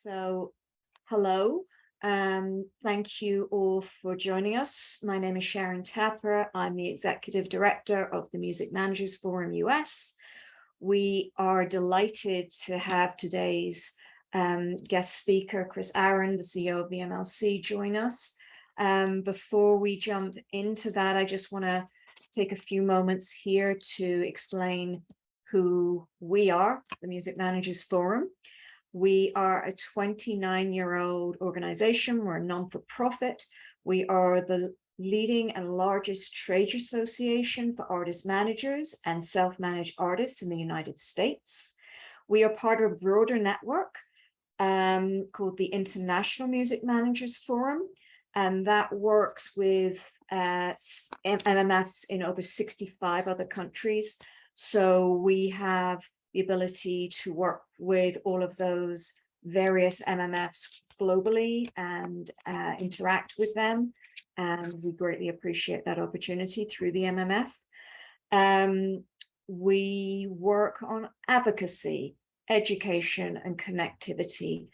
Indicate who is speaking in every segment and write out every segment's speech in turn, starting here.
Speaker 1: So, hello. Thank you all for joining us. My name is Sharon Tapper. I'm the Executive Director of the Music Managers Forum US. We are delighted to have today's guest speaker, Chris Aaron, the CEO of the MLC, join us. Before we jump into that, I just want to take a few moments here to explain who we are, the Music Managers Forum. We are a 29-year-old organization. We're a non-for-profit. We are the leading and largest trade association for artist managers and self-managed artists in the United States. We are part of a broader network called the International Music Managers Forum, and that works with MMFs in over 65 other countries. So we have the ability to work with all of those various MMFs globally and interact with them. And we greatly appreciate that opportunity through the MMF. We work on advocacy, education, and connectivity.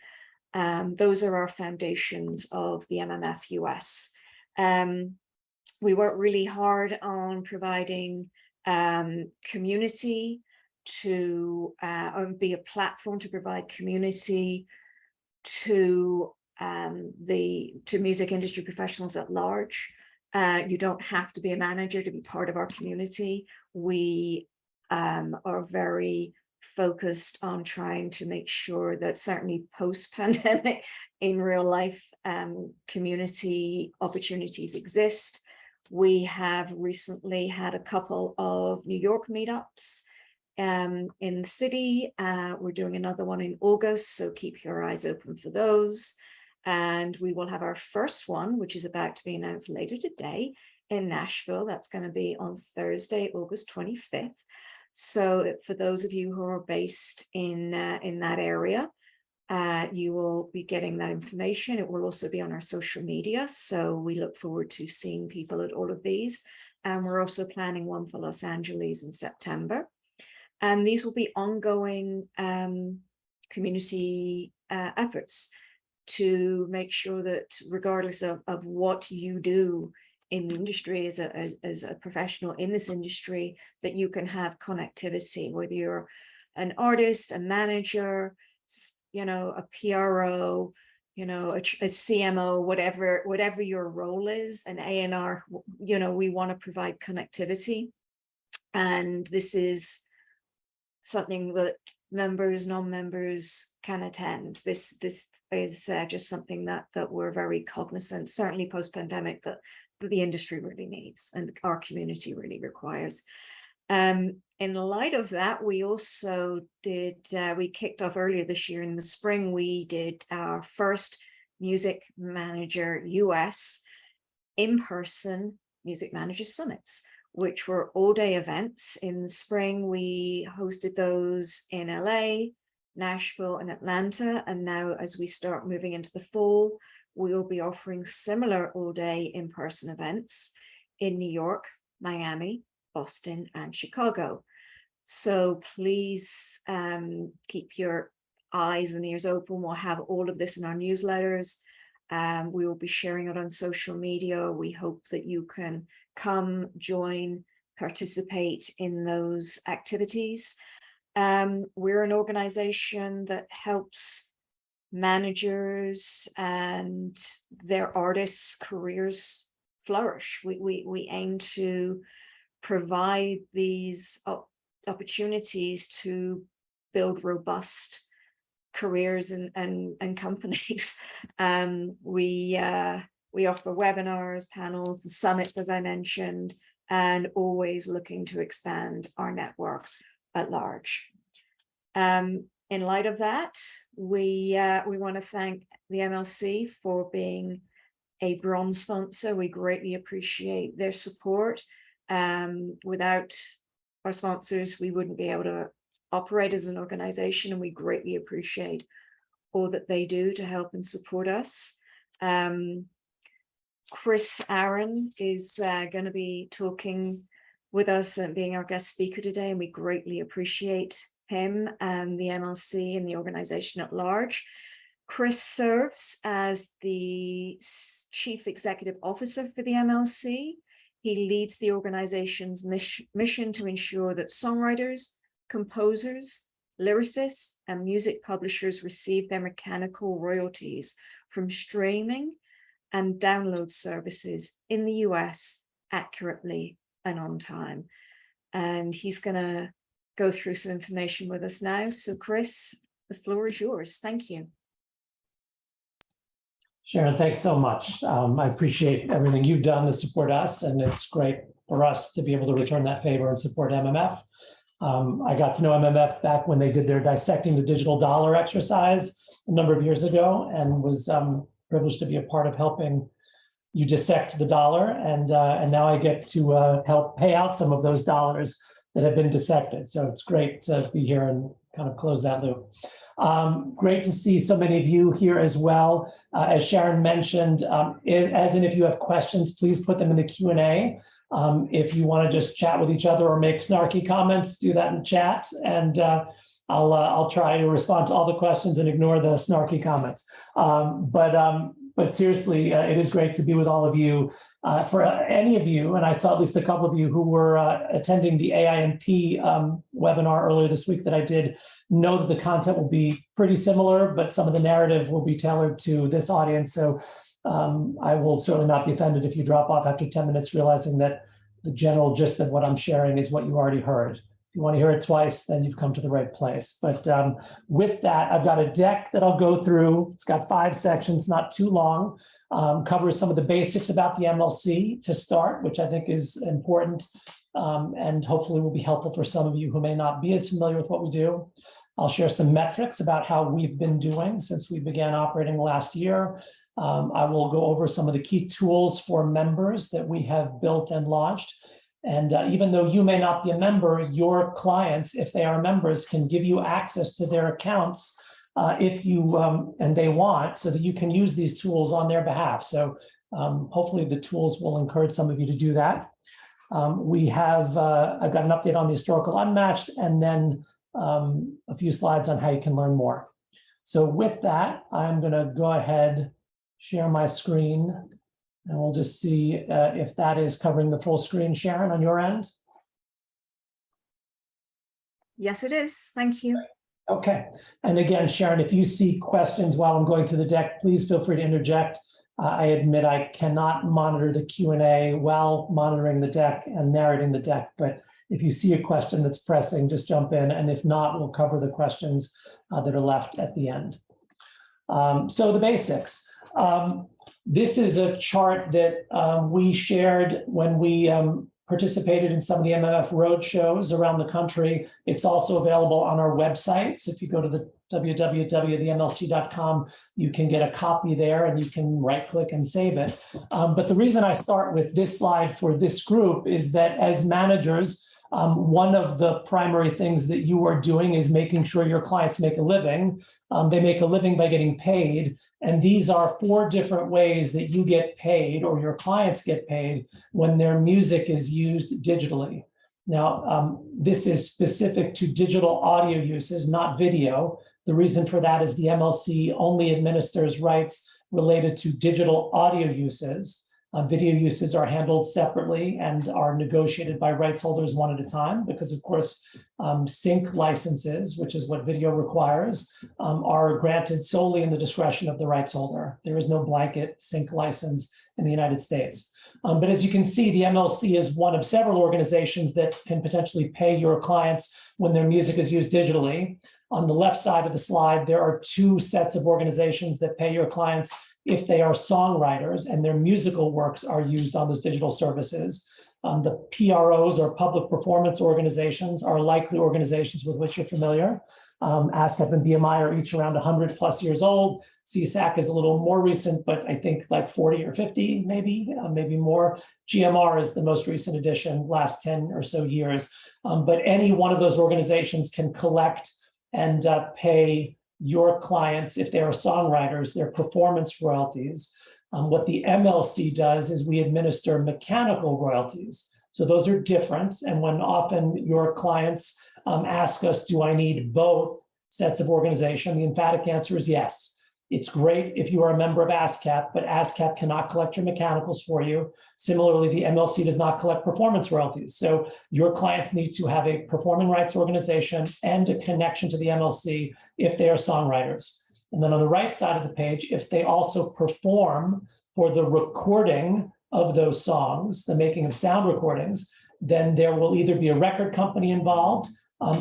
Speaker 1: Those are our foundations of the MMF-US. We work really hard on providing community to be a platform to provide community to music industry professionals at large. You don't have to be a manager to be part of our community. We are very focused on trying to make sure that certainly post-pandemic in real life community opportunities exist. We have recently had a couple of New York meetups in the city. We're doing another one in August, so keep your eyes open for those. And we will have our first one, which is about to be announced later today in Nashville. That's going to be on Thursday, August 25th. So for those of you who are based in that area, you will be getting that information. It will also be on our social media. So we look forward to seeing people at all of these. And we're also planning one for Los Angeles in September. And these will be ongoing community efforts to make sure that regardless of what you do in the industry as a professional in this industry, that you can have connectivity, whether you're an artist, a manager, a PRO, a CMO, whatever your role is, an A&R, we want to provide connectivity. And this is something that members, non-members can attend. This is just something that we're very cognizant, certainly post-pandemic, that the industry really needs and our community really requires. In light of that, we also did, we kicked off earlier this year in the spring, we did our first Music Manager US in-person Music Manager Summits, which were all-day events. In the spring, we hosted those in LA, Nashville, and Atlanta. And now as we start moving into the fall, we will be offering similar all-day in-person events in New York, Miami, Boston, and Chicago. So please keep your eyes and ears open. We'll have all of this in our newsletters. We will be sharing it on social media. We hope that you can come, join, participate in those activities. We're an organization that helps managers and their artists' careers flourish. We aim to provide these opportunities to build robust careers and companies. We offer webinars, panels, and summits, as I mentioned, and always looking to expand our network at large. In light of that, we want to thank the MLC for being a bronze sponsor. We greatly appreciate their support. Without our sponsors, we wouldn't be able to operate as an organization, and we greatly appreciate all that they do to help and support us. Chris Aaron is going to be talking with us and being our guest speaker today, and we greatly appreciate him and the MLC and the organization at large. Chris serves as the Chief Executive Officer for the MLC. He leads the organization's mission to ensure that songwriters, composers, lyricists, and music publishers receive their mechanical royalties from streaming and download services in the US accurately and on time. And he's going to go through some information with us now. So Chris, the floor is yours. Thank you.
Speaker 2: Sharon, thanks so much. I appreciate everything you've done to support us, and it's great for us to be able to return that favor and support MMF. I got to know MMF back when they did their Dissecting the Digital Dollar exercise a number of years ago, and was privileged to be a part of helping you dissect the dollar. And now I get to help pay out some of those dollars that have been dissected. So it's great to be here and kind of close that loop. Great to see so many of you here as well. As Sharon mentioned, as in if you have questions, please put them in the Q&A. If you want to just chat with each other or make snarky comments, do that in the chat, and I'll try to respond to all the questions and ignore the snarky comments. But seriously, it is great to be with all of you. For any of you, and I saw at least a couple of you who were attending the AIMP webinar earlier this week that I did, know that the content will be pretty similar, but some of the narrative will be tailored to this audience. So I will certainly not be offended if you drop off after 10 minutes, realizing that the general gist of what I'm sharing is what you already heard. If you want to hear it twice, then you've come to the right place. But with that, I've got a deck that I'll go through. It's got 5 sections, not too long. Covers some of the basics about the MLC to start, which I think is important, and hopefully will be helpful for some of you who may not be as familiar with what we do. I'll share some metrics about how we've been doing since we began operating last year. I will go over some of the key tools for members that we have built and launched. And even though you may not be a member, your clients, if they are members, can give you access to their accounts if you and they want, so that you can use these tools on their behalf. So hopefully the tools will encourage some of you to do that. We have, I've got an update on the historical unmatched, and then a few slides on how you can learn more. So with that, I'm going to go ahead, share my screen, and we'll just see if that is covering the full screen. Sharon, on your end?
Speaker 1: Yes, it is. Thank you.
Speaker 2: Okay. And again, Sharon, if you see questions while I'm going through the deck, please feel free to interject. I admit I cannot monitor the Q&A while monitoring the deck and narrating the deck, but if you see a question that's pressing, just jump in. And if not, we'll cover the questions that are left at the end. So the basics. This is a chart that we shared when we participated in some of the MMF road shows around the country. It's also available on our website. So if you go to the www.themlc.com, you can get a copy there and you can right click and save it. But the reason I start with this slide for this group is that as managers, one of the primary things that you are doing is making sure your clients make a living. They make a living by getting paid. And these are 4 different ways that you get paid, or your clients get paid, when their music is used digitally. Now, this is specific to digital audio uses, not video. The reason for that is the MLC only administers rights related to digital audio uses. Video uses are handled separately and are negotiated by rights holders one at a time, because of course, sync licenses, which is what video requires, are granted solely in the discretion of the rights holder. There is no blanket sync license in the United States. But as you can see, the MLC is one of several organizations that can potentially pay your clients when their music is used digitally. On the left side of the slide, there are 2 sets of organizations that pay your clients if they are songwriters and their musical works are used on those digital services. The PROs, or public performance organizations, are likely organizations with which you're familiar. ASCAP and BMI are each around 100+ years old. CSAC is a little more recent, but I think like 40 or 50, maybe more. GMR is the most recent addition, last 10 or so years. But any one of those organizations can collect and pay your clients, if they are songwriters, their performance royalties. What the MLC does is we administer mechanical royalties. So those are different. And when often your clients ask us, do I need both sets of organization? The emphatic answer is yes. It's great if you are a member of ASCAP, but ASCAP cannot collect your mechanicals for you. Similarly, the MLC does not collect performance royalties. So your clients need to have a performing rights organization and a connection to the MLC if they are songwriters. And then on the right side of the page, if they also perform for the recording of those songs, the making of sound recordings, then there will either be a record company involved,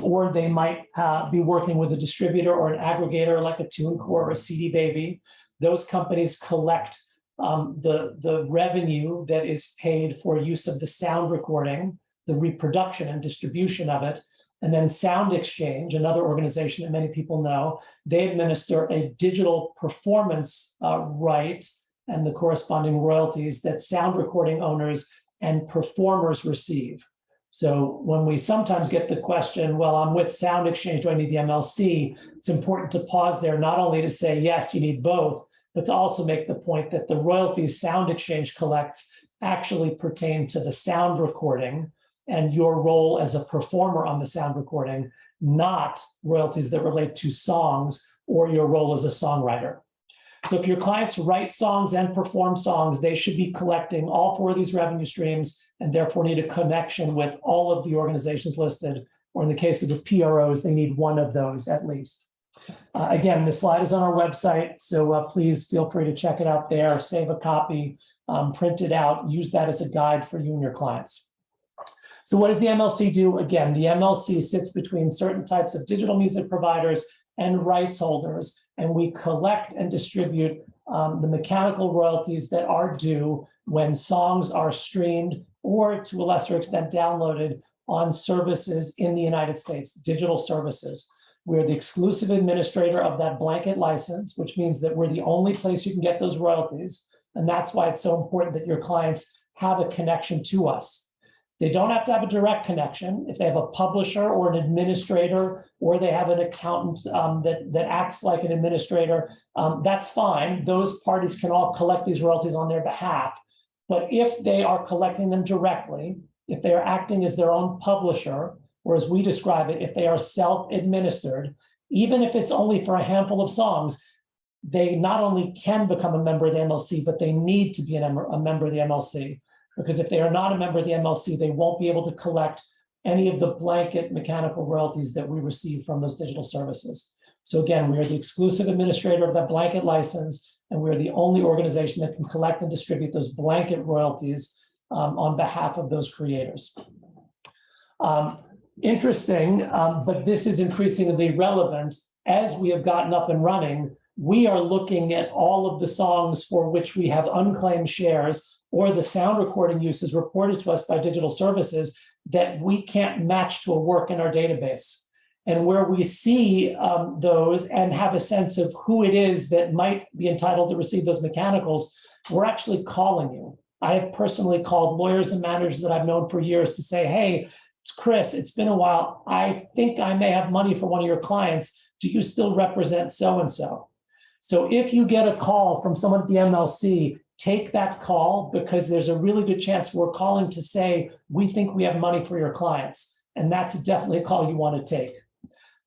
Speaker 2: or they might be working with a distributor or an aggregator like a TuneCore or a CD Baby. Those companies collect the revenue that is paid for use of the sound recording, the reproduction and distribution of it. And then Sound Exchange, another organization that many people know, they administer a digital performance right and the corresponding royalties that sound recording owners and performers receive. So when we sometimes get the question, well, I'm with Sound Exchange, do I need the MLC? It's important to pause there, not only to say, yes, you need both, but to also make the point that the royalties Sound Exchange collects actually pertain to the sound recording and your role as a performer on the sound recording, not royalties that relate to songs or your role as a songwriter. So if your clients write songs and perform songs, they should be collecting all four of these revenue streams and therefore need a connection with all of the organizations listed, or in the case of the PROs, they need one of those at least. Again, this slide is on our website, so please feel free to check it out there, save a copy, print it out, use that as a guide for you and your clients. So what does the MLC do? Again, the MLC sits between certain types of digital music providers and rights holders, and we collect and distribute the mechanical royalties that are due when songs are streamed or, to a lesser extent, downloaded on services in the United States, digital services. We're the exclusive administrator of that blanket license, which means that we're the only place you can get those royalties, and that's why it's so important that your clients have a connection to us. They don't have to have a direct connection. If they have a publisher or an administrator, or they have an accountant that acts like an administrator, that's fine. Those parties can all collect these royalties on their behalf. But if they are collecting them directly, if they are acting as their own publisher, or as we describe it, if they are self-administered, even if it's only for a handful of songs, they not only can become a member of the MLC, but they need to be a member of the MLC. Because if they are not a member of the MLC, they won't be able to collect any of the blanket mechanical royalties that we receive from those digital services. So again, we are the exclusive administrator of that blanket license, and we're the only organization that can collect and distribute those blanket royalties on behalf of those creators. Interesting, but this is increasingly relevant. As we have gotten up and running, we are looking at all of the songs for which we have unclaimed shares, or the sound recording uses reported to us by digital services that we can't match to a work in our database. And where we see those and have a sense of who it is that might be entitled to receive those mechanicals, we're actually calling you. I have personally called lawyers and managers that I've known for years to say, hey, it's Chris, it's been a while. I think I may have money for one of your clients. Do you still represent so-and-so? So if you get a call from someone at the MLC, take that call, because there's a really good chance we're calling to say, we think we have money for your clients. And that's definitely a call you want to take.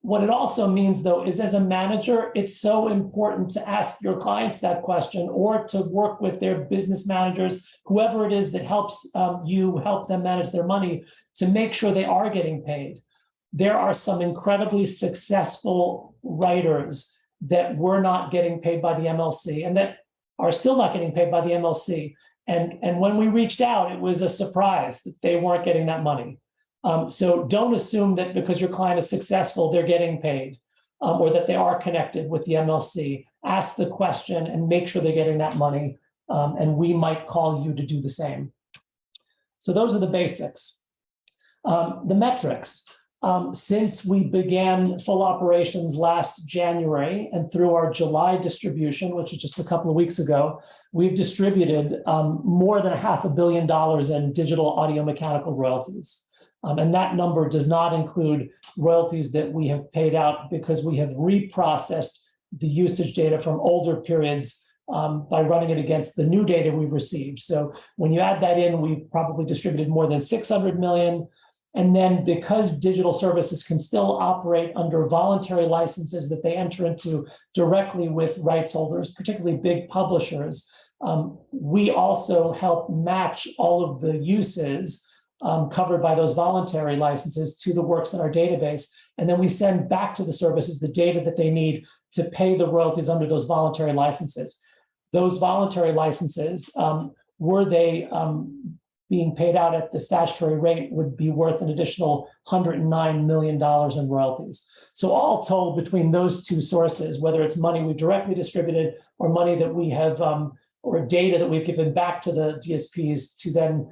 Speaker 2: What it also means, though, is as a manager, it's so important to ask your clients that question, or to work with their business managers, whoever it is that helps you help them manage their money, to make sure they are getting paid. There are some incredibly successful writers that were not getting paid by the MLC, and that are still not getting paid by the MLC. And when we reached out, it was a surprise that they weren't getting that money. So don't assume that because your client is successful, they're getting paid, or that they are connected with the MLC. Ask the question and make sure they're getting that money, and we might call you to do the same. So those are the basics. The metrics. Since we began full operations last January and through our July distribution, which was just a couple of weeks ago, we've distributed more than $500 million in digital audio mechanical royalties. And that number does not include royalties that we have paid out because we have reprocessed the usage data from older periods by running it against the new data we received. So when you add that in, we probably distributed more than 600 million. And then because digital services can still operate under voluntary licenses that they enter into directly with rights holders, particularly big publishers, we also help match all of the uses covered by those voluntary licenses to the works in our database. And then we send back to the services the data that they need to pay the royalties under those voluntary licenses. Those voluntary licenses, were they being paid out at the statutory rate, would be worth an additional $109 million in royalties. So all told, between those two sources, whether it's money we directly distributed or money that we have, or data that we've given back to the DSPs to then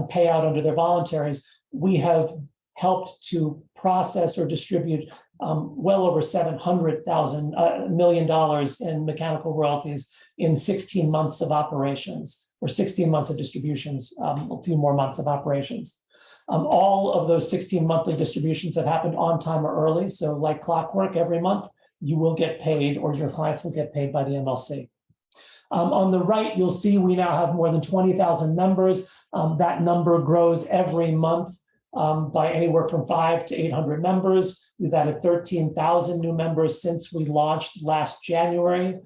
Speaker 2: pay out under their voluntaries, we have helped to process or distribute well over $700 million in mechanical royalties in 16 months of operations, or 16 months of distributions, a few more months of operations. All of those 16 monthly distributions have happened on time or early. So like clockwork, every month you will get paid, or your clients will get paid by the MLC. On the right, you'll see we now have more than 20,000 members. That number grows every month by anywhere from 500 to 800 members. We've added 13,000 new members since we launched last January.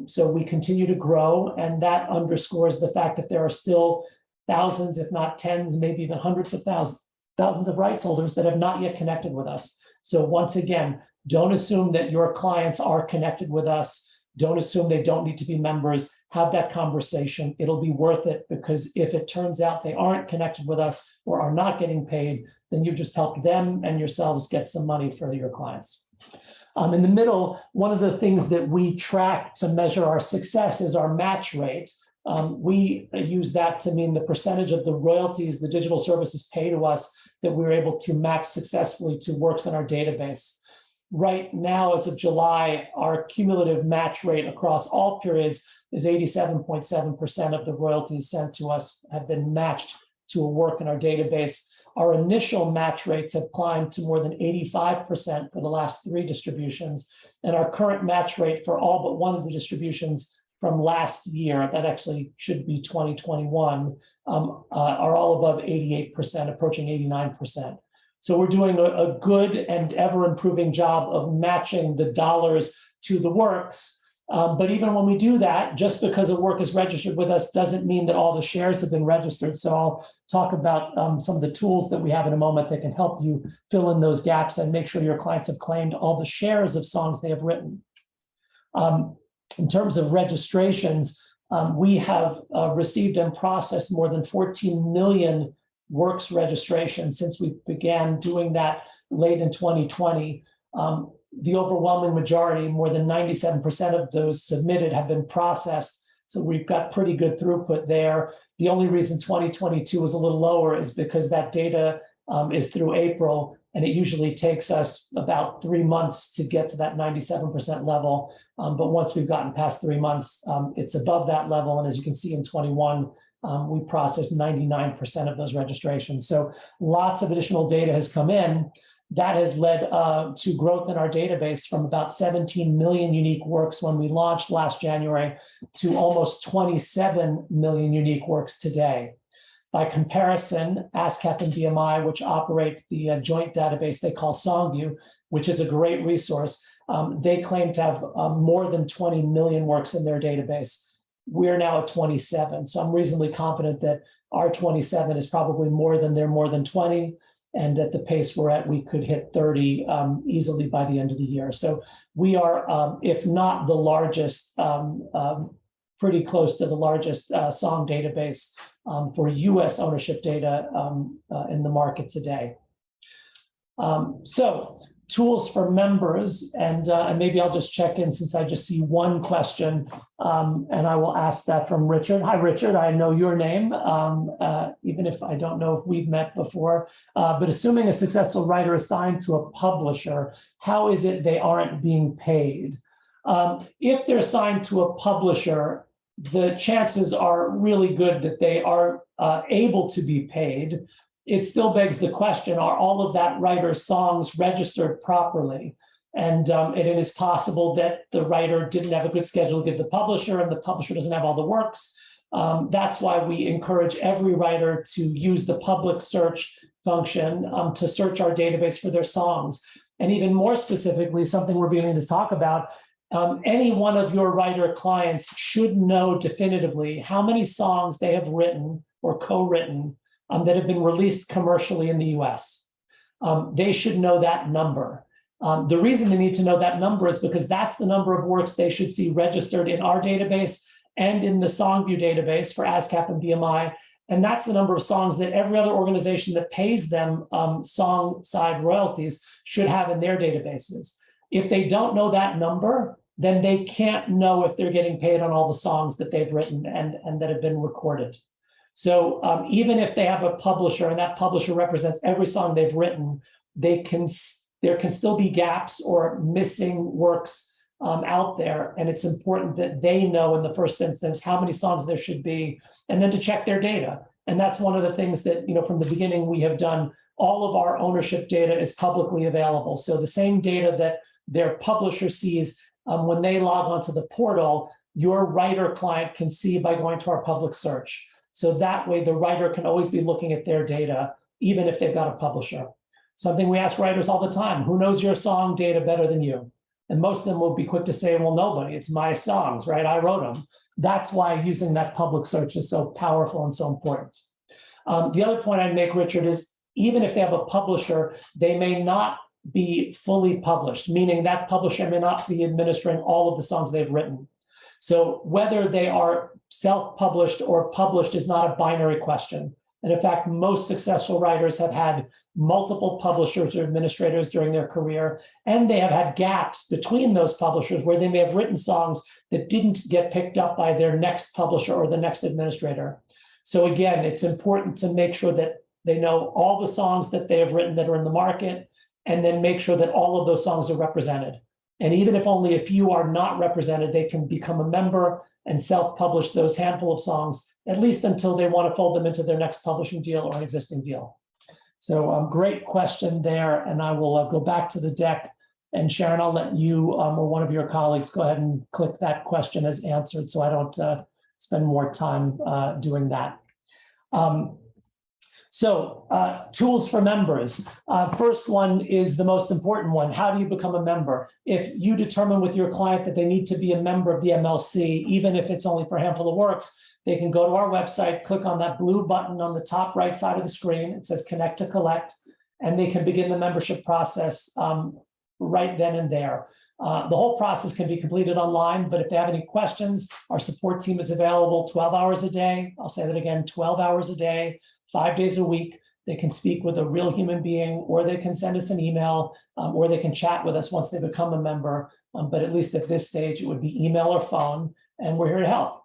Speaker 2: So we continue to grow, and that underscores the fact that there are still thousands, if not tens, maybe even hundreds of thousands of rights holders that have not yet connected with us. So once again, don't assume that your clients are connected with us. Don't assume they don't need to be members. Have that conversation. It'll be worth it, because if it turns out they aren't connected with us or are not getting paid, then you've just helped them and yourselves get some money for your clients. In the middle, one of the things that we track to measure our success is our match rate. We use that to mean the percentage of the royalties the digital services pay to us that we're able to match successfully to works in our database. Right now, as of July, our cumulative match rate across all periods is 87.7% of the royalties sent to us have been matched to a work in our database. Our initial match rates have climbed to more than 85% for the last 3 distributions. And our current match rate for all but one of the distributions from last year, that actually should be 2021, are all above 88%, approaching 89%. So we're doing a good and ever improving job of matching the dollars to the works. But even when we do that, just because a work is registered with us doesn't mean that all the shares have been registered. So I'll talk about some of the tools that we have in a moment that can help you fill in those gaps and make sure your clients have claimed all the shares of songs they have written. In terms of registrations, we have received and processed more than 14 million works registrations since we began doing that late in 2020. The overwhelming majority, more than 97% of those submitted, have been processed. So we've got pretty good throughput there. The only reason 2022 was a little lower is because that data is through April, and it usually takes us about 3 months to get to that 97% level. But once we've gotten past 3 months, it's above that level. And as you can see in 21, we processed 99% of those registrations. So lots of additional data has come in. That has led to growth in our database from about 17 million unique works when we launched last January to almost 27 million unique works today. By comparison, ASCAP and BMI, which operate the joint database they call SongView, which is a great resource, they claim to have more than 20 million works in their database. We're now at 27. So I'm reasonably confident that our 27 is probably more than their more than 20. And at the pace we're at, we could hit 30 easily by the end of the year. So we are, if not the largest, pretty close to the largest song database for US ownership data in the market today. So tools for members, and maybe I'll just check in since I just see one question, and I will ask that from Richard. Hi, Richard, I know your name, even if I don't know if we've met before, but assuming a successful writer is signed to a publisher, how is it they aren't being paid? If they're signed to a publisher, the chances are really good that they are able to be paid. It still begs the question, are all of that writer's songs registered properly? And it is possible that the writer didn't have a good schedule to give the publisher, and the publisher doesn't have all the works. That's why we encourage every writer to use the public search function to search our database for their songs. And even more specifically, something we're beginning to talk about, any one of your writer clients should know definitively how many songs they have written or co-written that have been released commercially in the US. They should know that number. The reason they need to know that number is because that's the number of works they should see registered in our database and in the Songview database for ASCAP and BMI. And that's the number of songs that every other organization that pays them song side royalties should have in their databases. If they don't know that number, then they can't know if they're getting paid on all the songs that they've written and that have been recorded. So even if they have a publisher and that publisher represents every song they've written, there can still be gaps or missing works out there. And it's important that they know in the first instance how many songs there should be, and then to check their data. And that's one of the things that, from the beginning we have done. All of our ownership data is publicly available. So the same data that their publisher sees when they log onto the portal, your writer client can see by going to our public search. So that way the writer can always be looking at their data, even if they've got a publisher. Something we ask writers all the time: who knows your song data better than you? And most of them will be quick to say, well, nobody, it's my songs, right? I wrote them. That's why using that public search is so powerful and so important. The other point I'd make, Richard, is even if they have a publisher, they may not be fully published, meaning that publisher may not be administering all of the songs they've written. So whether they are self-published or published is not a binary question. And in fact, most successful writers have had multiple publishers or administrators during their career, and they have had gaps between those publishers where they may have written songs that didn't get picked up by their next publisher or the next administrator. So again, it's important to make sure that they know all the songs that they have written that are in the market, and then make sure that all of those songs are represented. And even if only a few are not represented, they can become a member and self-publish those handful of songs, at least until they want to fold them into their next publishing deal or an existing deal. So great question there. And I will go back to the deck. And Sharon, I'll let you or one of your colleagues go ahead and click that question as answered, so I don't spend more time doing that. Tools for members. First one is the most important one. How do you become a member? If you determine with your client that they need to be a member of the MLC, even if it's only for a handful of works, they can go to our website, click on that blue button on the top right side of the screen. It says Connect to Collect, and they can begin the membership process right then and there. The whole process can be completed online, but if they have any questions, our support team is available 12 hours a day. I'll say that again, 12 hours a day, 5 days a week. They can speak with a real human being, or they can send us an email, or they can chat with us once they become a member. But at least at this stage, it would be email or phone, and we're here to help.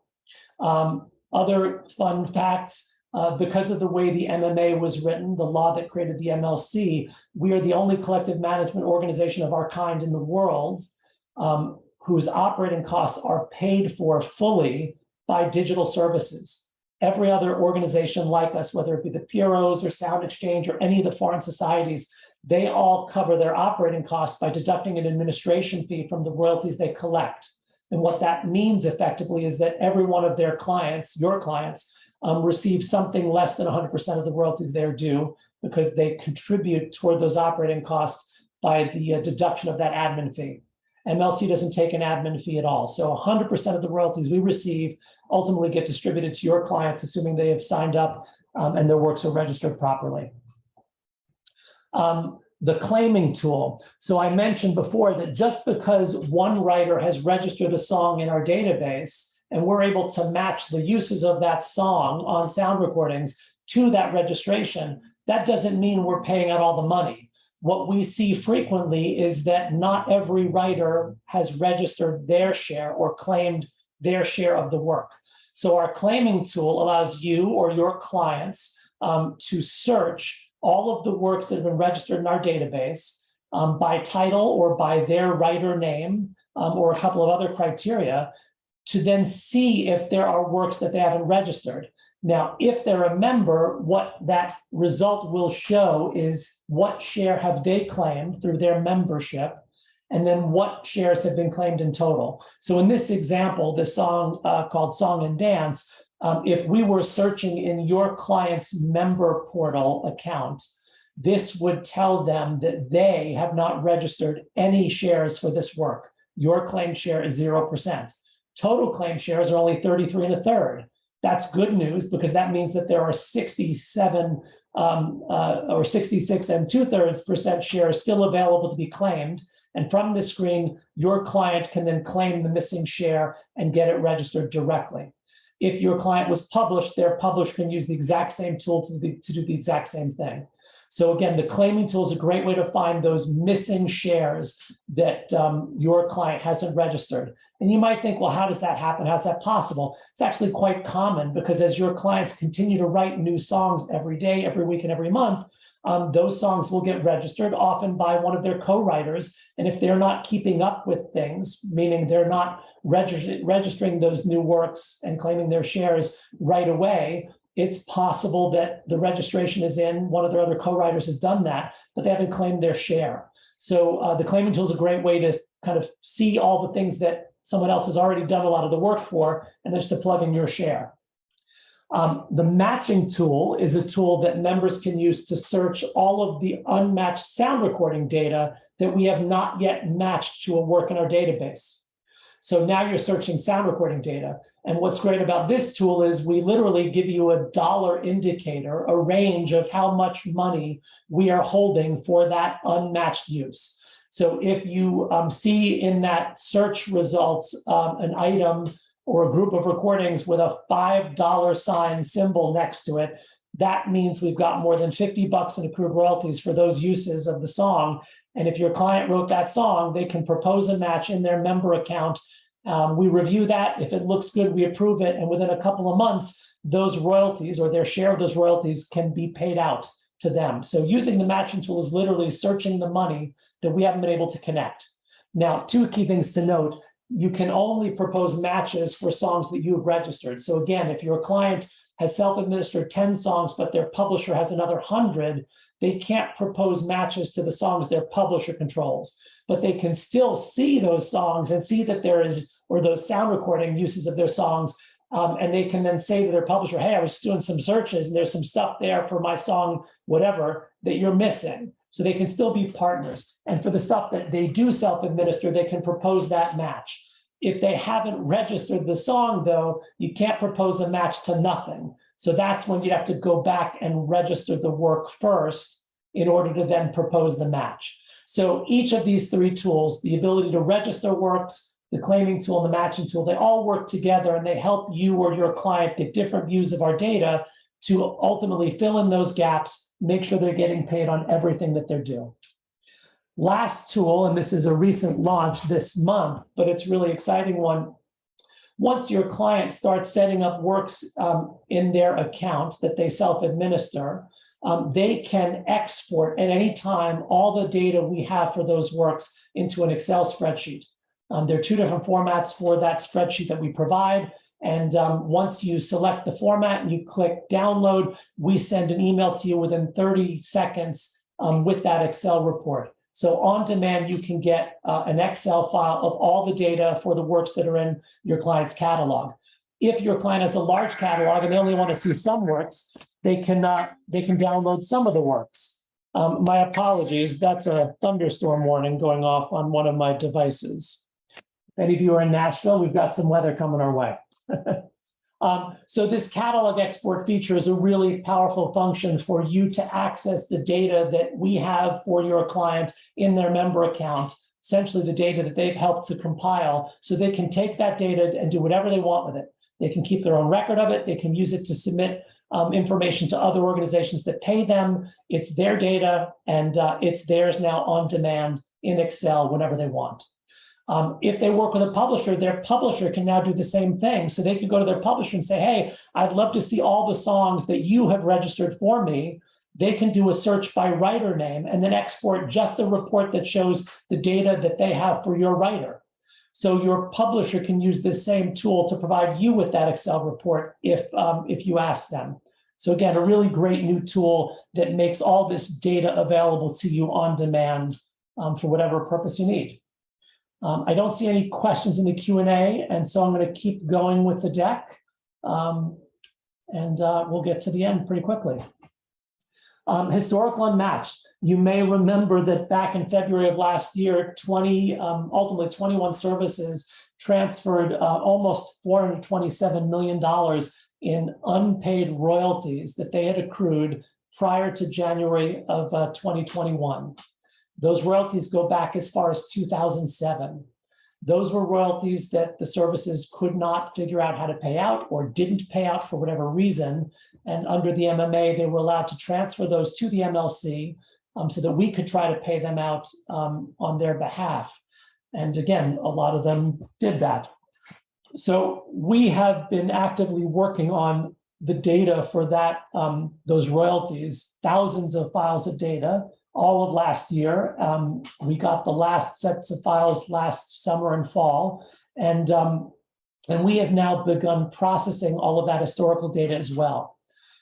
Speaker 2: Other fun facts, because of the way the MMA was written, the law that created the MLC, we are the only collective management organization of our kind in the world whose operating costs are paid for fully by digital services. Every other organization like us, whether it be the PROs or Sound Exchange or any of the foreign societies, they all cover their operating costs by deducting an administration fee from the royalties they collect. And what that means effectively is that every one of their clients, your clients, receive something less than 100% of the royalties they're due, because they contribute toward those operating costs by the deduction of that admin fee. MLC doesn't take an admin fee at all. So 100% of the royalties we receive ultimately get distributed to your clients, assuming they have signed up and their works are registered properly. The claiming tool. So I mentioned before that just because one writer has registered a song in our database and we're able to match the uses of that song on sound recordings to that registration, that doesn't mean we're paying out all the money. What we see frequently is that not every writer has registered their share or claimed their share of the work. So our claiming tool allows you or your clients to search all of the works that have been registered in our database by title or by their writer name or a couple of other criteria, to then see if there are works that they haven't registered. Now, if they're a member, what that result will show is what share have they claimed through their membership, and then what shares have been claimed in total. So in this example, this song called Song and Dance, if we were searching in your client's member portal account, this would tell them that they have not registered any shares for this work. Your claim share is 0%. Total claim shares are only 33 1/3. That's good news because that means that there are 67 or 66 2/3% shares still available to be claimed. And from this screen, your client can then claim the missing share and get it registered directly. If your client was published, their publisher can use the exact same tool to do the exact same thing. So again, the claiming tool is a great way to find those missing shares that your client hasn't registered. And you might think, well, how does that happen? How's that possible? It's actually quite common because as your clients continue to write new songs every day, every week, and every month, those songs will get registered, often by one of their co-writers. And if they're not keeping up with things, meaning they're not registering those new works and claiming their shares right away, it's possible that the registration is in, one of their other co-writers has done that, but they haven't claimed their share. So the claiming tool is a great way to kind of see all the things that someone else has already done a lot of the work for, and just to plug in your share. The matching tool is a tool that members can use to search all of the unmatched sound recording data that we have not yet matched to a work in our database. So now you're searching sound recording data. And what's great about this tool is we literally give you a dollar indicator, a range of how much money we are holding for that unmatched use. So if you see in that search results an item or a group of recordings with a $5 sign symbol next to it, that means we've got more than $50 in accrued royalties for those uses of the song. And if your client wrote that song, they can propose a match in their member account. We review that. If it looks good, we approve it. And within a couple of months, those royalties or their share of those royalties can be paid out to them. So using the matching tool is literally searching the money that we haven't been able to connect. Now, two key things to note. You can only propose matches for songs that you've registered. So again, if your client has self-administered 10 songs, but their publisher has another 100, they can't propose matches to the songs their publisher controls. But they can still see those songs and see that there is, or those sound recording uses of their songs. And they can then say to their publisher, hey, I was doing some searches and there's some stuff there for my song, whatever, that you're missing. So they can still be partners. And for the stuff that they do self-administer, they can propose that match. If they haven't registered the song, though, you can't propose a match to nothing. So that's when you have to go back and register the work first in order to then propose the match. So each of these three tools, the ability to register works, the claiming tool, and the matching tool, they all work together and they help you or your client get different views of our data to ultimately fill in those gaps, make sure they're getting paid on everything that they're due. Last tool, and this is a recent launch this month, but it's a really exciting one. Once your client starts setting up works in their account that they self-administer, they can export at any time all the data we have for those works into an Excel spreadsheet. There are two different formats for that spreadsheet that we provide. And once you select the format and you click download, we send an email to you within 30 seconds with that Excel report. So on demand, you can get an Excel file of all the data for the works that are in your client's catalog. If your client has a large catalog and they only want to see some works, they can download some of the works. My apologies, that's a thunderstorm warning going off on one of my devices. If any of you are in Nashville, we've got some weather coming our way. So this catalog export feature is a really powerful function for you to access the data that we have for your client in their member account, essentially the data that they've helped to compile, so they can take that data and do whatever they want with it. They can keep their own record of it. They can use it to submit information to other organizations that pay them. It's their data and it's theirs now on demand in Excel whenever they want. If they work with a publisher, their publisher can now do the same thing. So they can go to their publisher and say, hey, I'd love to see all the songs that you have registered for me. They can do a search by writer name and then export just the report that shows the data that they have for your writer. So your publisher can use this same tool to provide you with that Excel report if you ask them. So again, a really great new tool that makes all this data available to you on demand for whatever purpose you need. I don't see any questions in the Q&A, and so I'm going to keep going with the deck, and we'll get to the end pretty quickly. Historical unmatched. You may remember that back in February of last year, ultimately 21 services transferred almost $427 million in unpaid royalties that they had accrued prior to January of 2021. Those royalties go back as far as 2007. Those were royalties that the services could not figure out how to pay out or didn't pay out for whatever reason. And under the MMA, they were allowed to transfer those to the MLC so that we could try to pay them out on their behalf. And again, a lot of them did that. So we have been actively working on the data for that, those royalties, thousands of files of data, all of last year. We got the last sets of files last summer and fall, and we have now begun processing all of that historical data as well.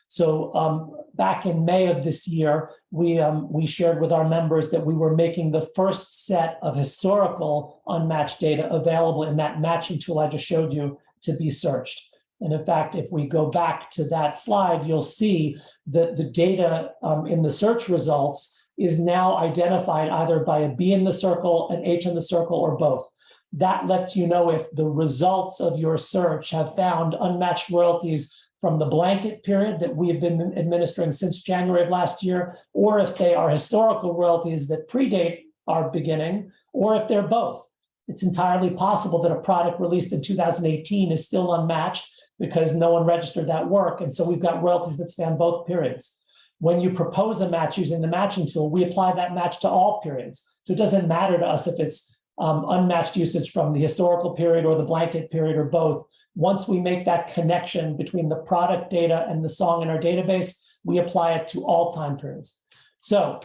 Speaker 2: So back in May of this year, we shared with our members that we were making the first set of historical unmatched data available in that matching tool I just showed you to be searched. And in fact, if we go back to that slide, you'll see that the data in the search results is now identified either by a B in the circle, an H in the circle, or both. That lets you know if the results of your search have found unmatched royalties from the blanket period that we have been administering since January of last year, or if they are historical royalties that predate our beginning, or if they're both. It's entirely possible that a product released in 2018 is still unmatched because no one registered that work. And so we've got royalties that span both periods. When you propose a match using the matching tool, we apply that match to all periods. So it doesn't matter to us if it's unmatched usage from the historical period or the blanket period or both. Once we make that connection between the product data and the song in our database, we apply it to all time periods. So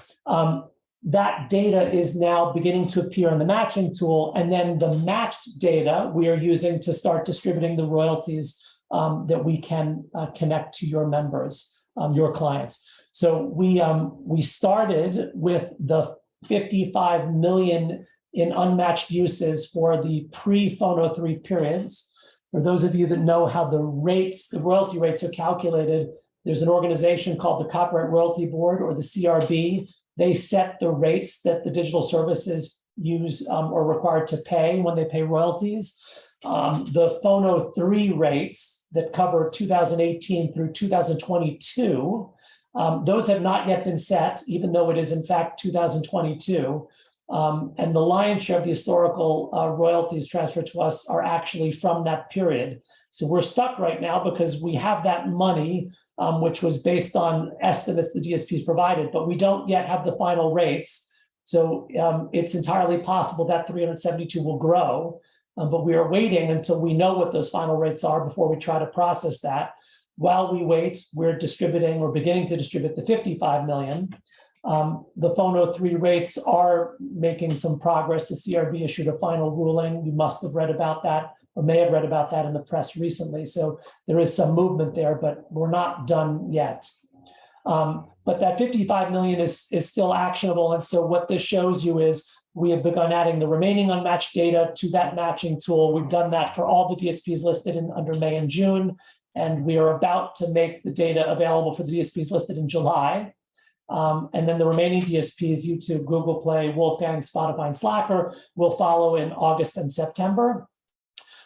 Speaker 2: that data is now beginning to appear in the matching tool, and then the matched data we are using to start distributing the royalties that we can connect to your members, your clients. So we started with the 55 million in unmatched uses for the pre-Phono 3 periods. For those of you that know how the royalty rates are calculated, there's an organization called the Copyright Royalty Board, or the CRB. They set the rates that the digital services use or required to pay when they pay royalties. The Phono 3 rates that cover 2018 through 2022, those have not yet been set, even though it is in fact 2022. And the lion's share of the historical royalties transferred to us are actually from that period. So we're stuck right now because we have that money, which was based on estimates the DSPs provided, but we don't yet have the final rates. So it's entirely possible that 372 will grow, but we are waiting until we know what those final rates are before we try to process that. While we wait, we're beginning to distribute the 55 million. The Phono 3 rates are making some progress. The CRB issued a final ruling. You must have read about that, or may have read about that in the press recently. So there is some movement there, but we're not done yet. But that 55 million is still actionable. And so what this shows you is we have begun adding the remaining unmatched data to that matching tool. We've done that for all the DSPs listed under May and June, and we are about to make the data available for the DSPs listed in July. And then the remaining DSPs, YouTube, Google Play, Wolfgang, Spotify, and Slacker, will follow in August and September.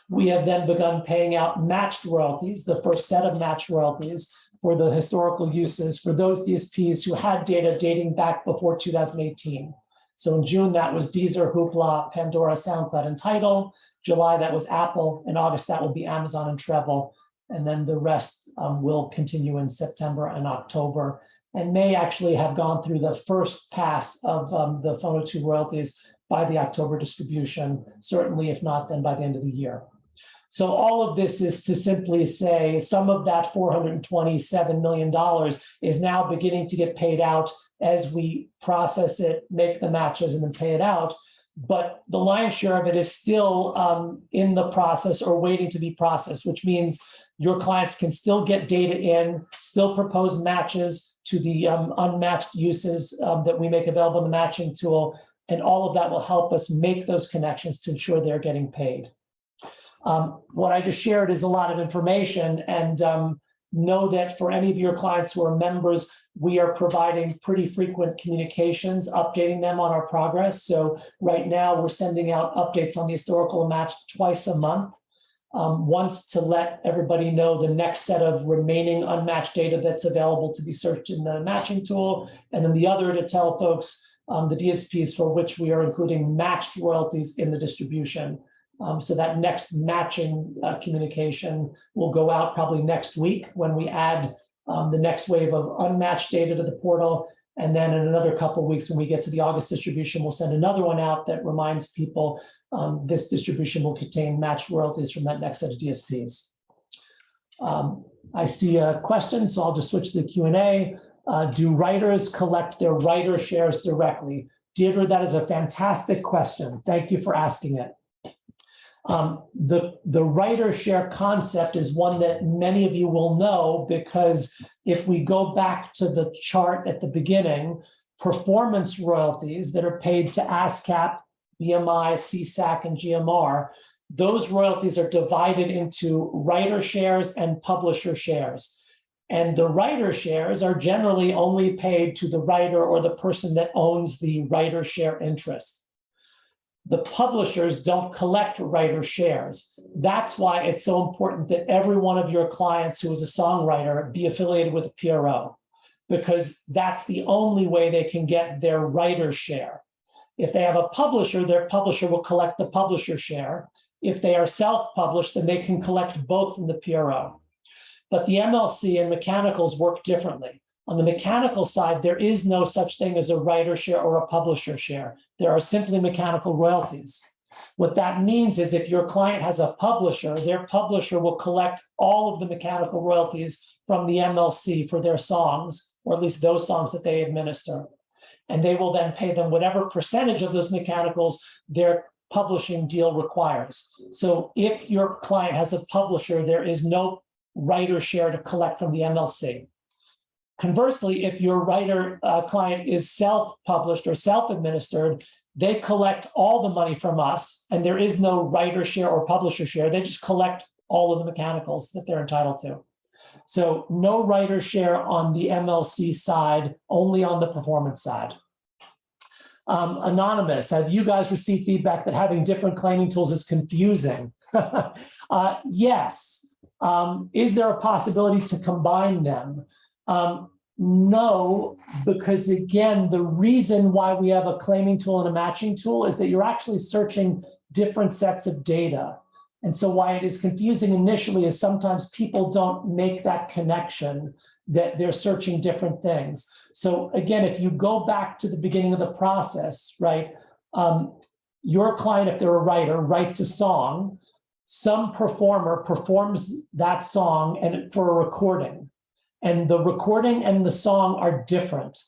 Speaker 2: We have then begun paying out matched royalties, the first set of matched royalties for the historical uses for those DSPs who had data dating back before 2018. So in June, that was Deezer, Hoopla, Pandora, SoundCloud, and Tidal. July, that was Apple. In August, that will be Amazon and Treble. And then the rest will continue in September and October, and may actually have gone through the first pass of the Phono 2 royalties by the October distribution, certainly if not, then by the end of the year. So all of this is to simply say some of that $427 million is now beginning to get paid out as we process it, make the matches, and then pay it out. But the lion's share of it is still in the process or waiting to be processed, which means your clients can still get data in, still propose matches to the unmatched uses that we make available in the matching tool. And all of that will help us make those connections to ensure they're getting paid. What I just shared is a lot of information, and know that for any of your clients who are members, we are providing pretty frequent communications, updating them on our progress. So right now we're sending out updates on the historical match twice a month. Once to let everybody know the next set of remaining unmatched data that's available to be searched in the matching tool. And then the other to tell folks the DSPs for which we are including matched royalties in the distribution. So that next matching communication will go out probably next week when we add the next wave of unmatched data to the portal. And then in another couple of weeks, when we get to the August distribution, we'll send another one out that reminds people this distribution will contain matched royalties from that next set of DSPs. I see a question, so I'll just switch to the Q&A. Do writers collect their writer shares directly? Deirdre, that is a fantastic question. Thank you for asking it. The writer share concept is one that many of you will know, because if we go back to the chart at the beginning, performance royalties that are paid to ASCAP, BMI, CSAC, and GMR, those royalties are divided into writer shares and publisher shares. And the writer shares are generally only paid to the writer or the person that owns the writer share interest. The publishers don't collect writer shares. That's why it's so important that every one of your clients who is a songwriter be affiliated with a PRO, because that's the only way they can get their writer share. If they have a publisher, their publisher will collect the publisher share. If they are self-published, then they can collect both from the PRO. But the MLC and mechanicals work differently. On the mechanical side, there is no such thing as a writer share or a publisher share. There are simply mechanical royalties. What that means is if your client has a publisher, their publisher will collect all of the mechanical royalties from the MLC for their songs, or at least those songs that they administer. And they will then pay them whatever percentage of those mechanicals their publishing deal requires. So if your client has a publisher, there is no writer share to collect from the MLC. Conversely, if your writer client is self-published or self-administered, they collect all the money from us, and there is no writer share or publisher share. They just collect all of the mechanicals that they're entitled to. So no writer share on the MLC side, only on the performance side. Anonymous, have you guys received feedback that having different claiming tools is confusing? Yes. Is there a possibility to combine them? No, because again, the reason why we have a claiming tool and a matching tool is that you're actually searching different sets of data. And so why it is confusing initially is sometimes people don't make that connection that they're searching different things. So again, if you go back to the beginning of the process, right, your client, if they're a writer, writes a song, some performer performs that song and for a recording. And the recording and the song are different.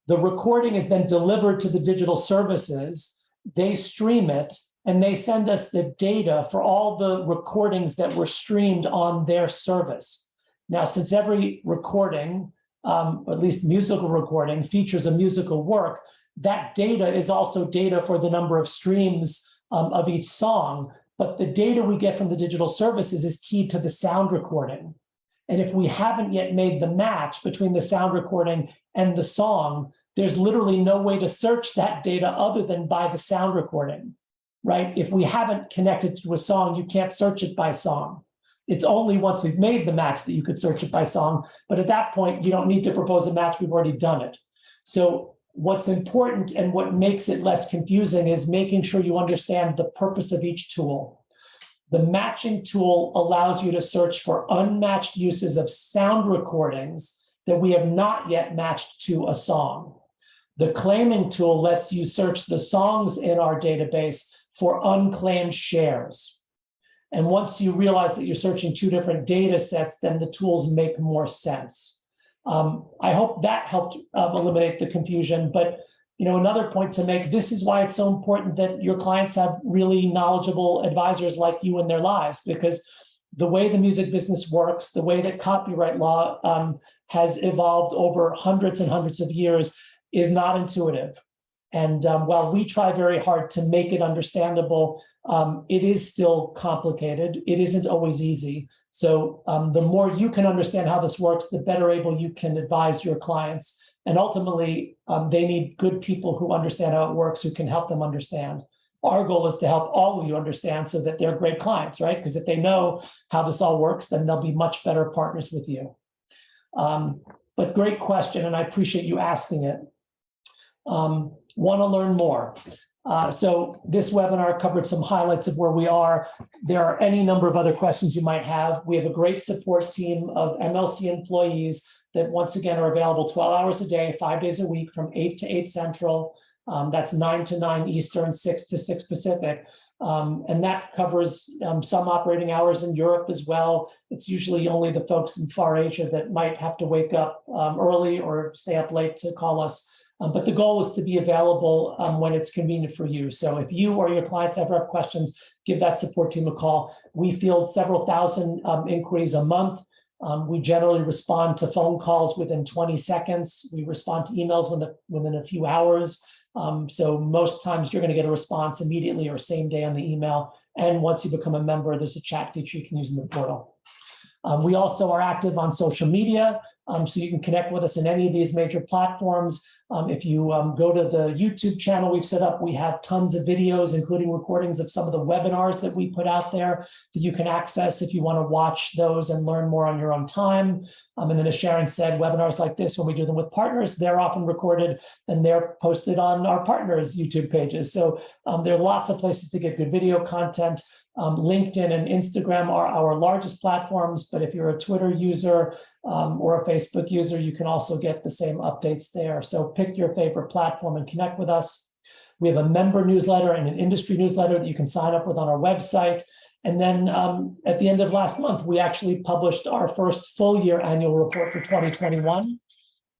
Speaker 2: The recording is then delivered to the digital services, they stream it, and they send us the data for all the recordings that were streamed on their service. Now, since every recording, at least musical recording, features a musical work, that data is also data for the number of streams of each song. But the data we get from the digital services is key to the sound recording. And if we haven't yet made the match between the sound recording and the song, there's literally no way to search that data other than by the sound recording, right? If we haven't connected to a song, you can't search it by song. It's only once we've made the match that you could search it by song. But at that point, you don't need to propose a match, we've already done it. So what's important and what makes it less confusing is making sure you understand the purpose of each tool. The matching tool allows you to search for unmatched uses of sound recordings that we have not yet matched to a song. The claiming tool lets you search the songs in our database for unclaimed shares. And once you realize that you're searching two different data sets, then the tools make more sense. I hope that helped eliminate the confusion, but another point to make, this is why it's so important that your clients have really knowledgeable advisors like you in their lives, because the way the music business works, the way that copyright law has evolved over hundreds and hundreds of years is not intuitive. And while we try very hard to make it understandable, it is still complicated. It isn't always easy. So the more you can understand how this works, the better able you can advise your clients. And ultimately, they need good people who understand how it works, who can help them understand. Our goal is to help all of you understand so that they're great clients, right? Because if they know how this all works, then they'll be much better partners with you. But great question, and I appreciate you asking it. Want to learn more. So this webinar covered some highlights of where we are. There are any number of other questions you might have. We have a great support team of MLC employees that once again are available 12 hours a day, 5 days a week from 8 to 8 Central. That's 9 to 9 Eastern, 6 to 6 Pacific. And that covers some operating hours in Europe as well. It's usually only the folks in Far Asia that might have to wake up early or stay up late to call us. But the goal is to be available when it's convenient for you. So if you or your clients ever have questions, give that support team a call. We field several thousand inquiries a month. We generally respond to phone calls within 20 seconds. We respond to emails within a few hours. So most times you're going to get a response immediately or same day on the email. And once you become a member, there's a chat feature you can use in the portal. We also are active on social media. So you can connect with us in any of these major platforms. If you go to the YouTube channel we've set up, we have tons of videos, including recordings of some of the webinars that we put out there that you can access if you want to watch those and learn more on your own time. And then as Sharon said, webinars like this, when we do them with partners, they're often recorded and they're posted on our partners' YouTube pages. So there are lots of places to get good video content. LinkedIn and Instagram are our largest platforms, but if you're a Twitter user or a Facebook user, you can also get the same updates there. So pick your favorite platform and connect with us. We have a member newsletter and an industry newsletter that you can sign up with on our website. And then at the end of last month, we actually published our first full year annual report for 2021.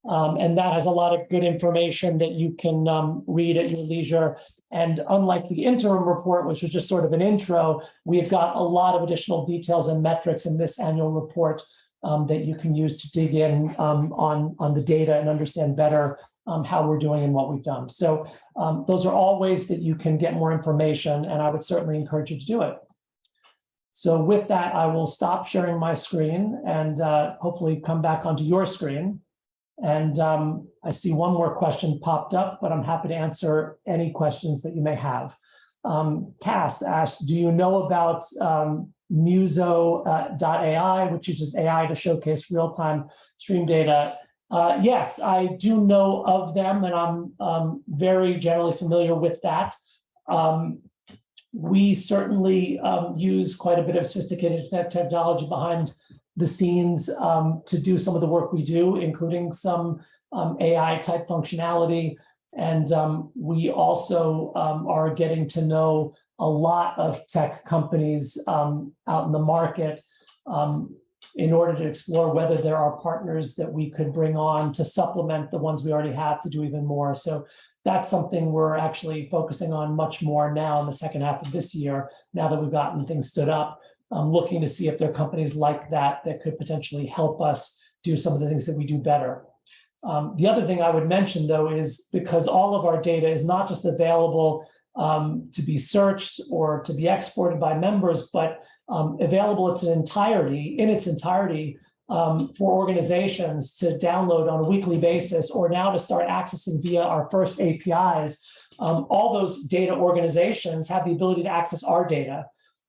Speaker 2: And that has a lot of good information that you can read at your leisure. And unlike the interim report, which was just sort of an intro, we've got a lot of additional details and metrics in this annual report that you can use to dig in on the data and understand better how we're doing and what we've done. So those are all ways that you can get more information, and I would certainly encourage you to do it. So with that, I will stop sharing my screen and hopefully come back onto your screen. And I see one more question popped up, but I'm happy to answer any questions that you may have. Cass asked, do you know about Muso.ai, which uses AI to showcase real-time stream data? Yes, I do know of them, and I'm very generally familiar with that. We certainly use quite a bit of sophisticated technology behind the scenes to do some of the work we do, including some AI type functionality. And we also are getting to know a lot of tech companies out in the market in order to explore whether there are partners that we could bring on to supplement the ones we already have to do even more. So that's something we're actually focusing on much more now in the second half of this year, now that we've gotten things stood up. Looking to see if there are companies like that that could potentially help us do some of the things that we do better. The other thing I would mention, though, is because all of our data is not just available to be searched or to be exported by members, but available in its entirety for organizations to download on a weekly basis, or now to start accessing via our first APIs. All those data organizations have the ability to access our data.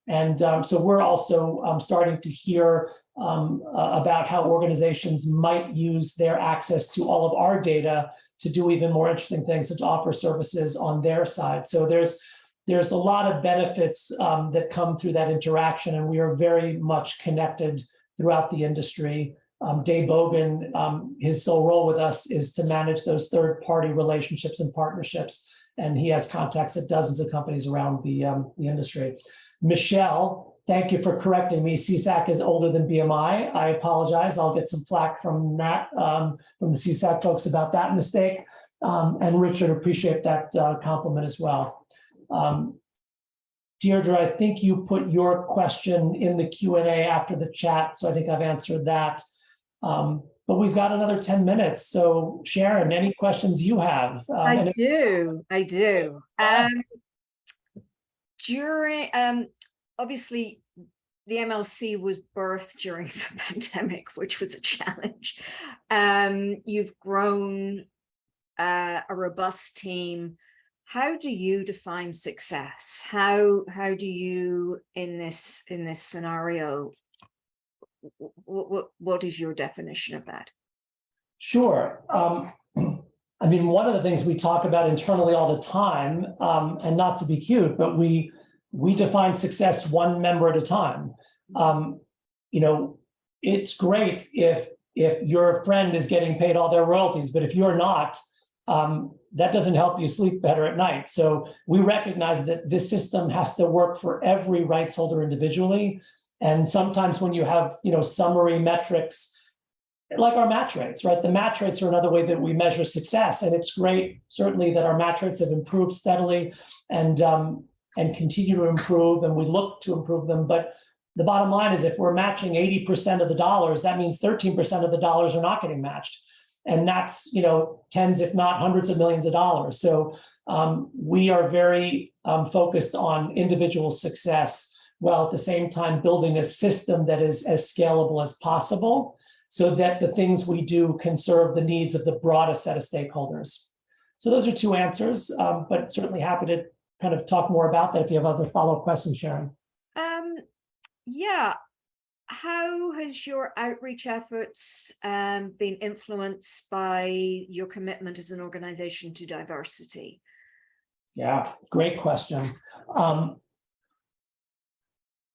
Speaker 2: And so we're also starting to hear about how organizations might use their access to all of our data to do even more interesting things and to offer services on their side. So there's a lot of benefits that come through that interaction, and we are very much connected throughout the industry. Dave Bogan, his sole role with us is to manage those third-party relationships and partnerships, and he has contacts at dozens of companies around the industry. Michelle, thank you for correcting me. CSAC is older than BMI. I apologize. I'll get some flack from that, from the CSAC folks about that mistake. And Richard, appreciate that compliment as well. Deirdre, I think you put your question in the Q&A after the chat, so I think I've answered that. But we've got another 10 minutes. So Sharon, any questions you have?
Speaker 1: I do. During, obviously, the MLC was birthed during the pandemic, which was a challenge. You've grown a robust team. How do you define success? How do you, in this scenario, what is your definition of that?
Speaker 2: Sure. I mean, one of the things we talk about internally all the time, and not to be cute, but we define success one member at a time. You know, it's great if your friend is getting paid all their royalties, but if you're not, that doesn't help you sleep better at night. So we recognize that this system has to work for every rights holder individually. And sometimes when you have, you know, summary metrics, like our match rates, right? The match rates are another way that we measure success. And it's great, certainly, that our match rates have improved steadily and continue to improve, and we look to improve them. But the bottom line is, if we're matching 80% of the dollars, that means 13% of the dollars are not getting matched. And that's, you know, tens, if not hundreds of millions of dollars. So we are very focused on individual success, while at the same time building a system that is as scalable as possible, so that the things we do can serve the needs of the broadest set of stakeholders. So those are two answers, but certainly happy to kind of talk more about that if you have other follow-up questions, Sharon.
Speaker 1: Yeah. How has your outreach efforts been influenced by your commitment as an organization to diversity?
Speaker 2: Yeah, great question.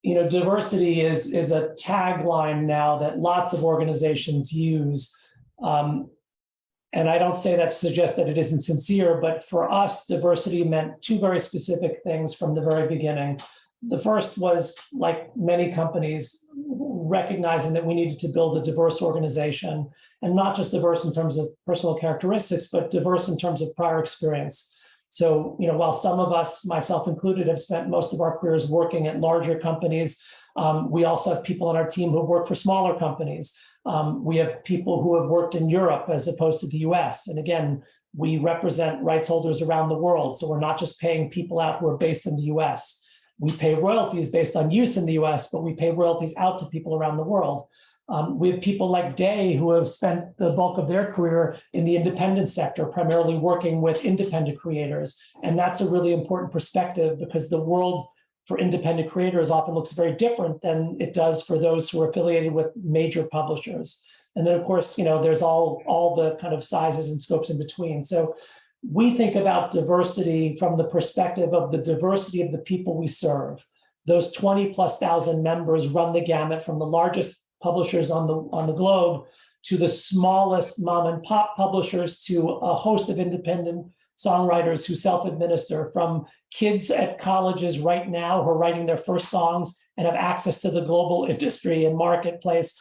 Speaker 2: You know, diversity is a tagline now that lots of organizations use. And I don't say that to suggest that it isn't sincere, but for us, diversity meant two very specific things from the very beginning. The first was, like many companies, recognizing that we needed to build a diverse organization, and not just diverse in terms of personal characteristics, but diverse in terms of prior experience. So, you know, while some of us, myself included, have spent most of our careers working at larger companies, we also have people on our team who work for smaller companies. We have people who have worked in Europe as opposed to the US. And again, we represent rights holders around the world. So we're not just paying people out who are based in the US. We pay royalties based on use in the US, but we pay royalties out to people around the world. We have people like Day who have spent the bulk of their career in the independent sector, primarily working with independent creators. And that's a really important perspective, because the world for independent creators often looks very different than it does for those who are affiliated with major publishers. And then, of course, you know, there's all the kind of sizes and scopes in between. So we think about diversity from the perspective of the diversity of the people we serve. Those 20,000+ members run the gamut from the largest publishers on the globe to the smallest mom and pop publishers, to a host of independent songwriters who self-administer, from kids at colleges right now who are writing their first songs and have access to the global industry and marketplace,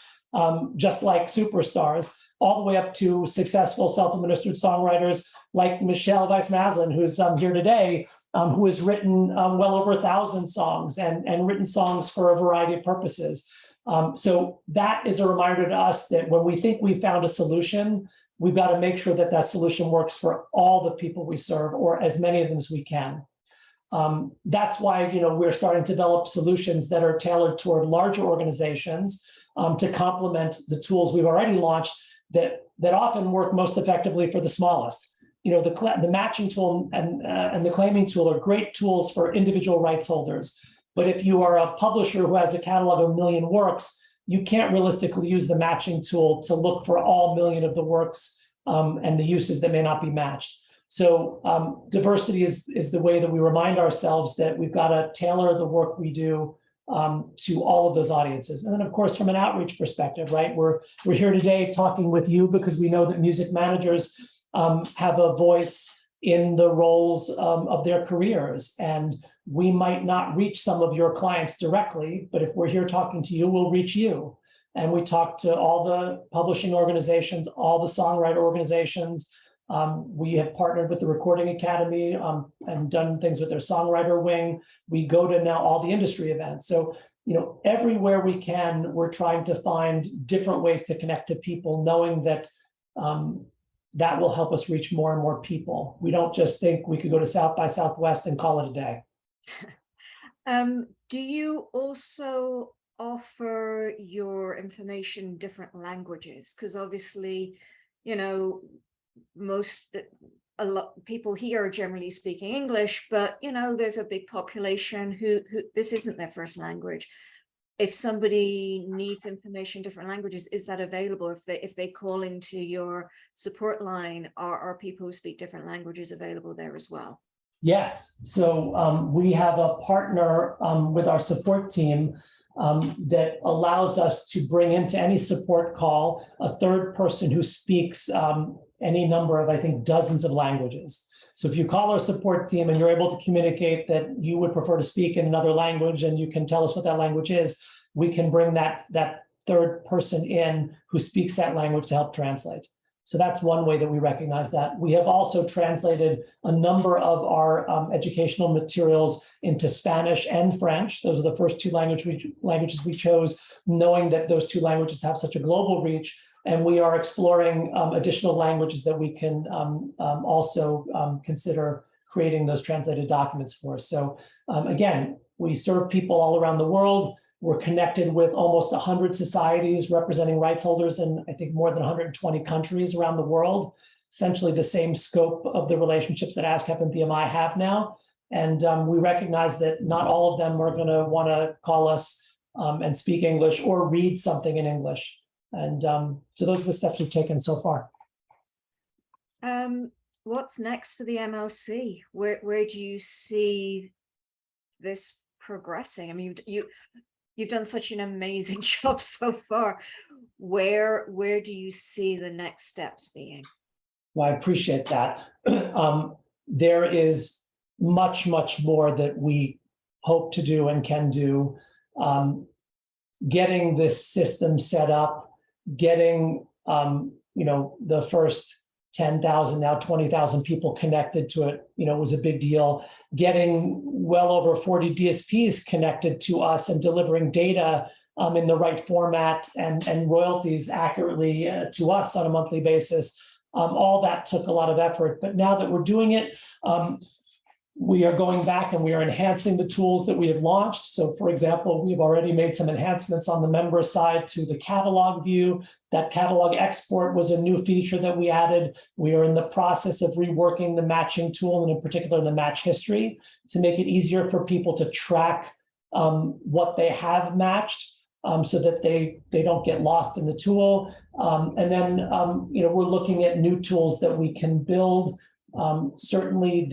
Speaker 2: just like superstars, all the way up to successful self-administered songwriters like Michelle Weiss-Maslin, who's here today, who has written well over 1,000 songs and written songs for a variety of purposes. So that is a reminder to us that when we think we've found a solution, we've got to make sure that that solution works for all the people we serve, or as many of them as we can. That's why, you know, we're starting to develop solutions that are tailored toward larger organizations to complement the tools we've already launched that often work most effectively for the smallest. You know, the matching tool and the claiming tool are great tools for individual rights holders. But if you are a publisher who has a catalog of 1 million works, you can't realistically use the matching tool to look for all 1 million of the works and the uses that may not be matched. So diversity is the way that we remind ourselves that we've got to tailor the work we do to all of those audiences. And then, of course, from an outreach perspective, right, we're here today talking with you because we know that music managers have a voice in the roles of their careers. And we might not reach some of your clients directly, but if we're here talking to you, we'll reach you. And we talk to all the publishing organizations, all the songwriter organizations. We have partnered with the Recording Academy and done things with their songwriter wing. We go to now all the industry events. So, you know, everywhere we can, we're trying to find different ways to connect to people, knowing that that will help us reach more and more people. We don't just think we could go to South by Southwest and call it a day.
Speaker 1: Do you also offer your information in different languages? Because obviously, you know, a lot people here are generally speaking English, but you know, there's a big population who this isn't their first language. If somebody needs information in different languages, is that available? If they call into your support line, are people who speak different languages available there as well?
Speaker 2: Yes. So we have a partner with our support team that allows us to bring into any support call a third person who speaks any number of, I think, dozens of languages. So if you call our support team and you're able to communicate that you would prefer to speak in another language and you can tell us what that language is, we can bring that third person in who speaks that language to help translate. So that's one way that we recognize that. We have also translated a number of our educational materials into Spanish and French. Those are the first two languages we chose, knowing that those two languages have such a global reach. And we are exploring additional languages that we can also consider creating those translated documents for. So again, we serve people all around the world. We're connected with almost 100 societies representing rights holders in, I think, more than 120 countries around the world, essentially the same scope of the relationships that ASCAP and BMI have now. And we recognize that not all of them are going to want to call us and speak English or read something in English. And so those are the steps we've taken so far.
Speaker 1: What's next for the MLC? Where do you see this progressing? I mean, you've done such an amazing job so far. Where do you see the next steps being?
Speaker 2: Well, I appreciate that. There is much more that we hope to do and can do. Getting this system set up, getting the first 10,000, now 20,000 people connected to it, was a big deal. Getting well over 40 DSPs connected to us and delivering data in the right format and royalties accurately to us on a monthly basis. All that took a lot of effort, but now that we're doing it, we are going back and we are enhancing the tools that we have launched. So for example, we've already made some enhancements on the member side to the catalog view. That catalog export was a new feature that we added. We are in the process of reworking the matching tool, and in particular the match history, to make it easier for people to track what they have matched so that they don't get lost in the tool. And then we're looking at new tools that we can build. Certainly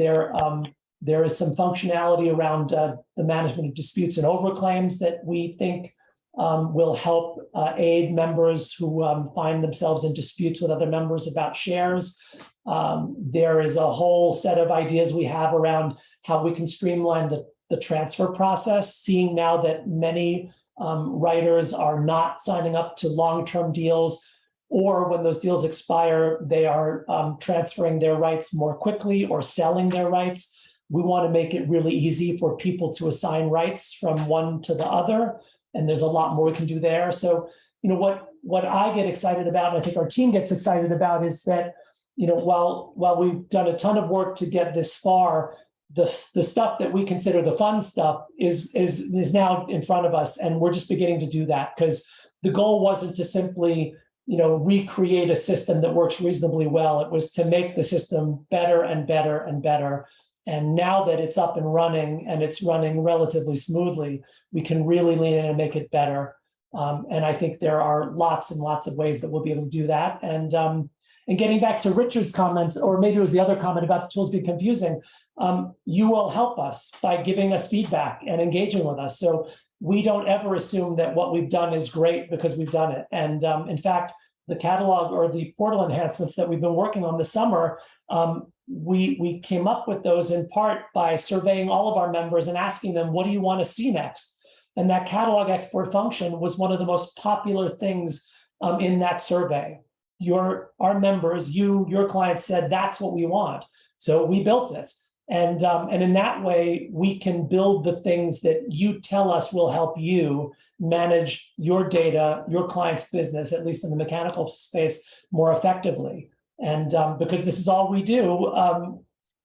Speaker 2: there is some functionality around the management of disputes and overclaims that we think will help aid members who find themselves in disputes with other members about shares. There is a whole set of ideas we have around how we can streamline the transfer process, seeing now that many writers are not signing up to long-term deals, or when those deals expire, they are transferring their rights more quickly or selling their rights. We want to make it really easy for people to assign rights from one to the other. And there's a lot more we can do there. So, what I get excited about, and I think our team gets excited about, is that, while we've done a ton of work to get this far, the stuff that we consider the fun stuff is now in front of us. And we're just beginning to do that, because the goal wasn't to simply, recreate a system that works reasonably well. It was to make the system better and better and better. And now that it's up and running, and it's running relatively smoothly, we can really lean in and make it better. And I think there are lots and lots of ways that we'll be able to do that. And getting back to Richard's comment, or maybe it was the other comment about the tools being confusing, you will help us by giving us feedback and engaging with us. So we don't ever assume that what we've done is great because we've done it. And in fact, the catalog or the portal enhancements that we've been working on this summer, we came up with those in part by surveying all of our members and asking them, what do you want to see next? And that catalog export function was one of the most popular things in that survey. Our members, your clients said, that's what we want. So we built it. And in that way, we can build the things that you tell us will help you manage your data, your client's business, at least in the mechanical space, more effectively. And because this is all we do,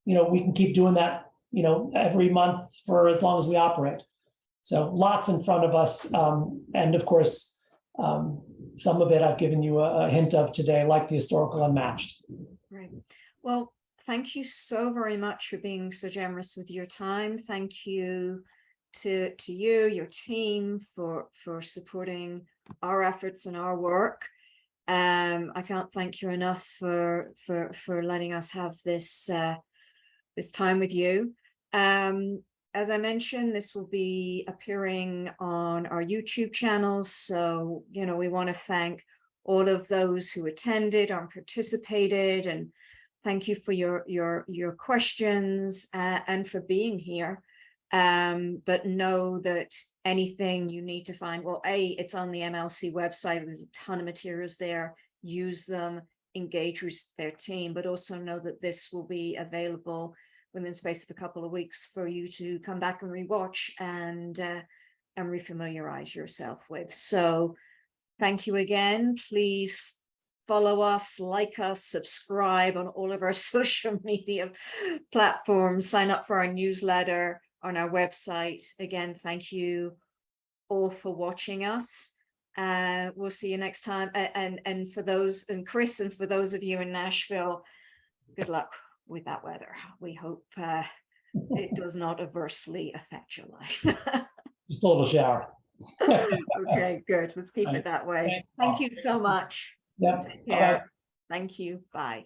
Speaker 2: we can keep doing that, every month for as long as we operate. So lots in front of us. And of course, some of it I've given you a hint of today, like the historical unmatched.
Speaker 1: Right. Well, thank you so very much for being so generous with your time. Thank you to you, your team, for supporting our efforts and our work. I can't thank you enough for letting us have this this time with you. As I mentioned, this will be appearing on our YouTube channel. So, you know, we want to thank all of those who attended and participated, and thank you for your questions and for being here. But know that anything you need to find, well, it's on the MLC website. There's a ton of materials there. Use them, engage with their team, but also know that this will be available within the space of a couple of weeks for you to come back and rewatch and refamiliarize yourself with. So thank you again. Please follow us, like us, subscribe on all of our social media platforms, sign up for our newsletter on our website. Again, thank you all for watching us. We'll see you next time. And for those, and Chris, and for those of you in Nashville, good luck with that weather. We hope it does not adversely affect your life.
Speaker 2: Just a little shower.
Speaker 1: Okay, good. Let's keep it that way. Thank you so much.
Speaker 2: Yep.
Speaker 1: Take care. Thank you. Bye.